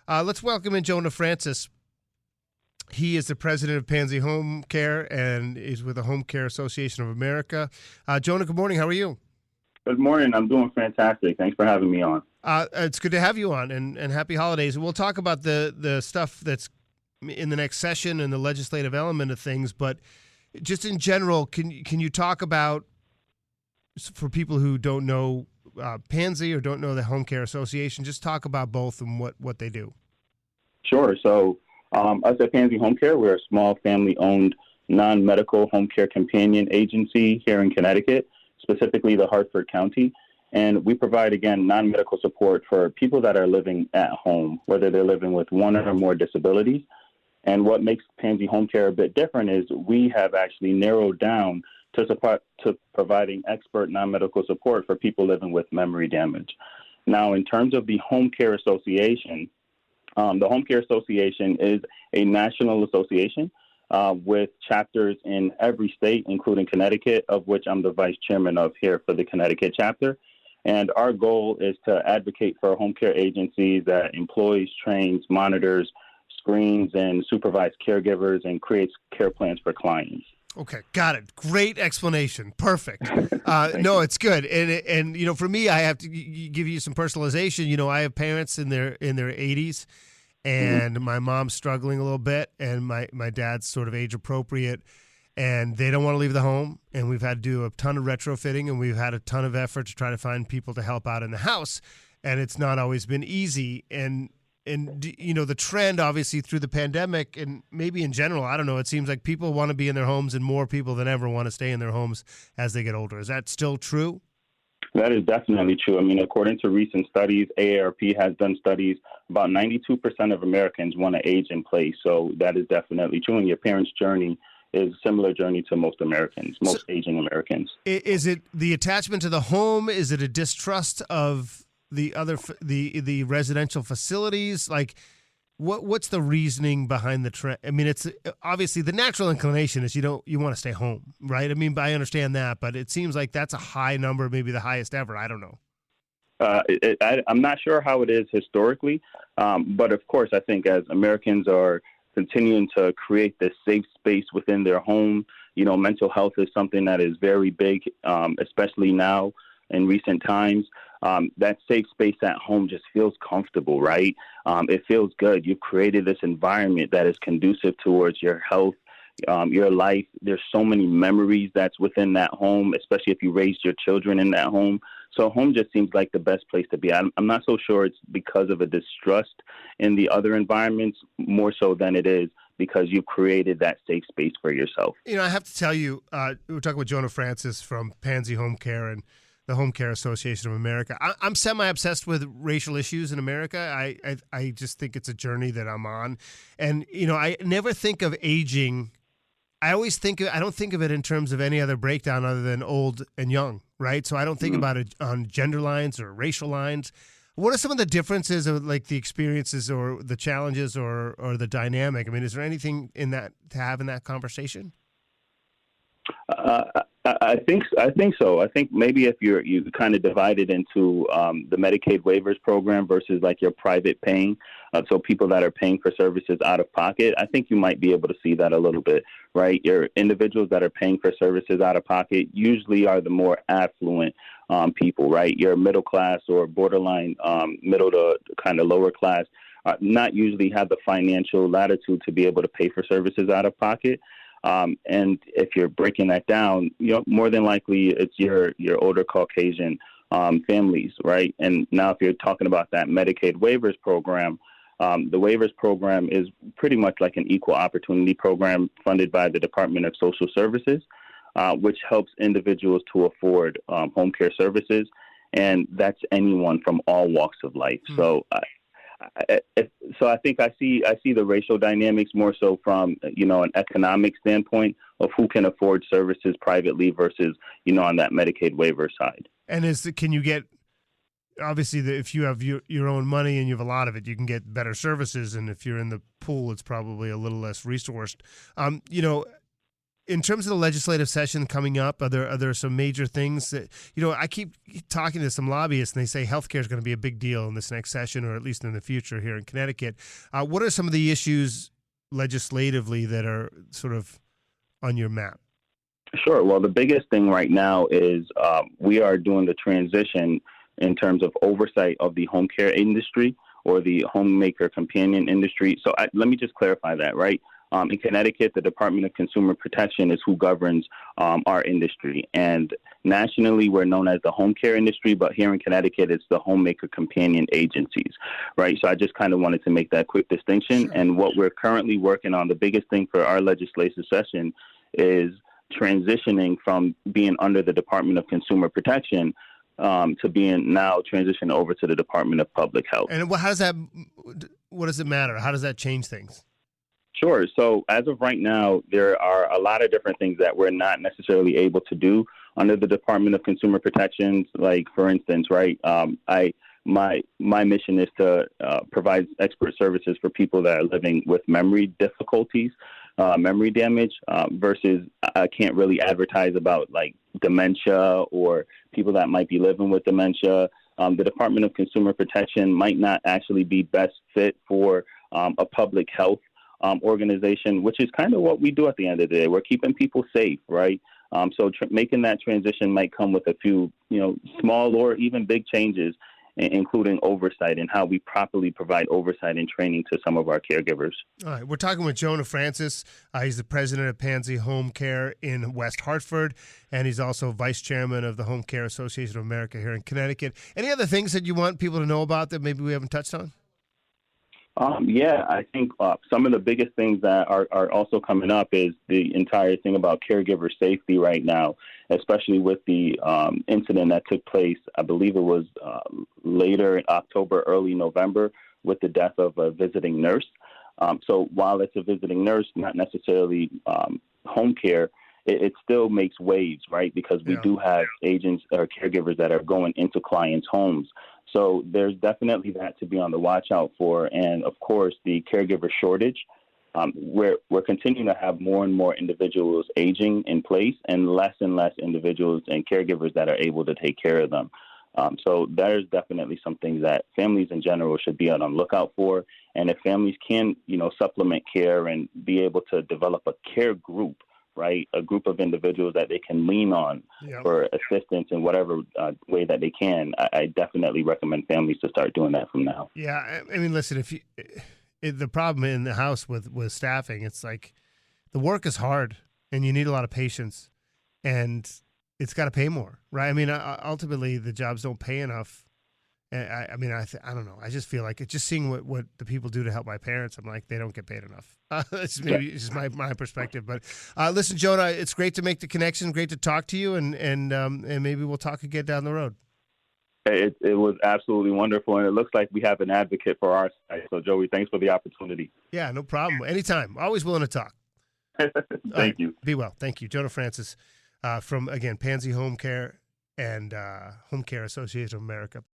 Let's welcome in Jonah Francis. He is the president of Pansy Home Care and is with the Home Care Association of America. Jonah, good morning. How are you? Good morning. I'm doing fantastic. Thanks for having me on. It's good to have you on, and happy holidays. We'll talk about the stuff that's in the next session and the legislative element of things, but just in general, can you talk about, for people who don't know Pansy or don't know the Home Care Association, just talk about both and what they do. Sure. So us at Pansy Home Care, we're a small family-owned non-medical home care companion agency here in Connecticut, specifically the Hartford County. And we provide, again, non-medical support for people that are living at home, whether they're living with one or more disabilities. And what makes Pansy Home Care a bit different is we have actually narrowed down to providing expert non-medical support for people living with memory damage. Now, in terms of the Home Care Association, the Home Care Association is a national association with chapters in every state, including Connecticut, of which I'm the vice chairman of here for the Connecticut chapter. And our goal is to advocate for home care agencies that employs, trains, monitors, screens, and supervise caregivers and creates care plans for clients. Okay, got it. Great explanation. Perfect. No, it's good. And for me, I have to give you some personalization. I have parents in their 80s, and my mom's struggling a little bit, and my dad's sort of age appropriate, and they don't want to leave the home. And we've had to do a ton of retrofitting, and we've had a ton of effort to try to find people to help out in the house, and it's not always been easy. And the trend, obviously, through the pandemic and maybe in general, I don't know, it seems like people want to be in their homes, and more people than ever want to stay in their homes as they get older. Is that still true? That is definitely true. I mean, according to recent studies, AARP has done studies, about 92% of Americans want to age in place. So that is definitely true. And your parents' journey is a similar journey to most Americans, most aging Americans. Is it the attachment to the home? Is it a distrust of the other the residential facilities? Like, what's the reasoning behind the trend? I mean, it's obviously the natural inclination is you want to stay home, right? I mean, I understand that, but it seems like that's a high number, maybe the highest ever. I don't know. I'm not sure how it is historically, but of course, I think as Americans are continuing to create this safe space within their home, mental health is something that is very big, especially now in recent times. That safe space at home just feels comfortable, right? It feels good. You've created this environment that is conducive towards your health, your life. There's so many memories that's within that home, especially if you raised your children in that home. So home just seems like the best place to be. I'm not so sure it's because of a distrust in the other environments, more so than it is because you've created that safe space for yourself. I have to tell you, we're talking with Jonah Francis from Pansy Home Care and the Home Care Association of America. I'm semi-obsessed with racial issues in America. I just think it's a journey that I'm on. And, I never think of aging. I don't think of it in terms of any other breakdown other than old and young, right? So I don't think about it on gender lines or racial lines. What are some of the differences of like the experiences or the challenges or the dynamic? I mean, is there anything in that to have in that conversation? I think so. I think maybe if you kind of divide it into the Medicaid waivers program versus like your private paying, so people that are paying for services out of pocket, I think you might be able to see that a little bit, right? Your individuals that are paying for services out of pocket usually are the more affluent people, right? Your middle class or borderline middle to kind of lower class not usually have the financial latitude to be able to pay for services out of pocket. And if you're breaking that down, more than likely it's your older Caucasian families, right? And now if you're talking about that Medicaid waivers program, the waivers program is pretty much like an equal opportunity program funded by the Department of Social Services, which helps individuals to afford home care services. And that's anyone from all walks of life. So I think I see the racial dynamics more so from, an economic standpoint of who can afford services privately versus, on that Medicaid waiver side. And can you get, obviously, if you have your own money and you have a lot of it, you can get better services. And if you're in the pool, it's probably a little less resourced. in terms of the legislative session coming up, are there some major things that, I keep talking to some lobbyists and they say healthcare is going to be a big deal in this next session, or at least in the future here in Connecticut. What are some of the issues legislatively that are sort of on your map? Sure. Well, the biggest thing right now is we are doing the transition in terms of oversight of the home care industry or the homemaker companion industry. So let me just clarify that, right? In Connecticut, the Department of Consumer Protection is who governs our industry. And nationally, we're known as the home care industry, but here in Connecticut, it's the homemaker companion agencies, right? So I just kind of wanted to make that quick distinction. Sure. And what we're currently working on, the biggest thing for our legislative session is transitioning from being under the Department of Consumer Protection to being now transitioned over to the Department of Public Health. And what does it matter? How does that change things? Sure. So as of right now, there are a lot of different things that we're not necessarily able to do under the Department of Consumer Protection. Like, for instance, right, my mission is to provide expert services for people that are living with memory difficulties, memory damage, versus I can't really advertise about like dementia or people that might be living with dementia. The Department of Consumer Protection might not actually be best fit for a public health organization, which is kind of what we do at the end of the day. We're keeping people safe, right? So making that transition might come with a few, small or even big changes, including oversight and how we properly provide oversight and training to some of our caregivers. All right. We're talking with Jonah Francis. He's the president of Pansy Home Care in West Hartford, and he's also vice chairman of the Home Care Association of America here in Connecticut. Any other things that you want people to know about that maybe we haven't touched on? Yeah, I think some of the biggest things that are also coming up is the entire thing about caregiver safety right now, especially with the incident that took place, I believe it was later in October, early November, with the death of a visiting nurse. So while it's a visiting nurse, not necessarily home care, it still makes waves, right? Because we do have agents or caregivers that are going into clients' homes. So there's definitely that to be on the watch out for. And, of course, the caregiver shortage. We're continuing to have more and more individuals aging in place and less individuals and caregivers that are able to take care of them. So there's definitely some things that families in general should be on the lookout for. And if families can, supplement care and be able to develop a care group, right, a group of individuals that they can lean on for assistance in whatever way that they can, I definitely recommend families to start doing that from now. Yeah, I mean, listen, the problem in the house with staffing, it's like the work is hard and you need a lot of patience and it's got to pay more, right? I mean, ultimately the jobs don't pay enough. I don't know. I just feel like it's just seeing what the people do to help my parents. I'm like, they don't get paid enough. It's just my perspective. But listen, Jonah, it's great to make the connection. Great to talk to you, and maybe we'll talk again down the road. It was absolutely wonderful, and it looks like we have an advocate for our side. So, Joey, thanks for the opportunity. Yeah, no problem. Anytime. Always willing to talk. Thank you. Be well. Thank you, Jonah Francis, from again Pansy Home Care and Home Care Association of America.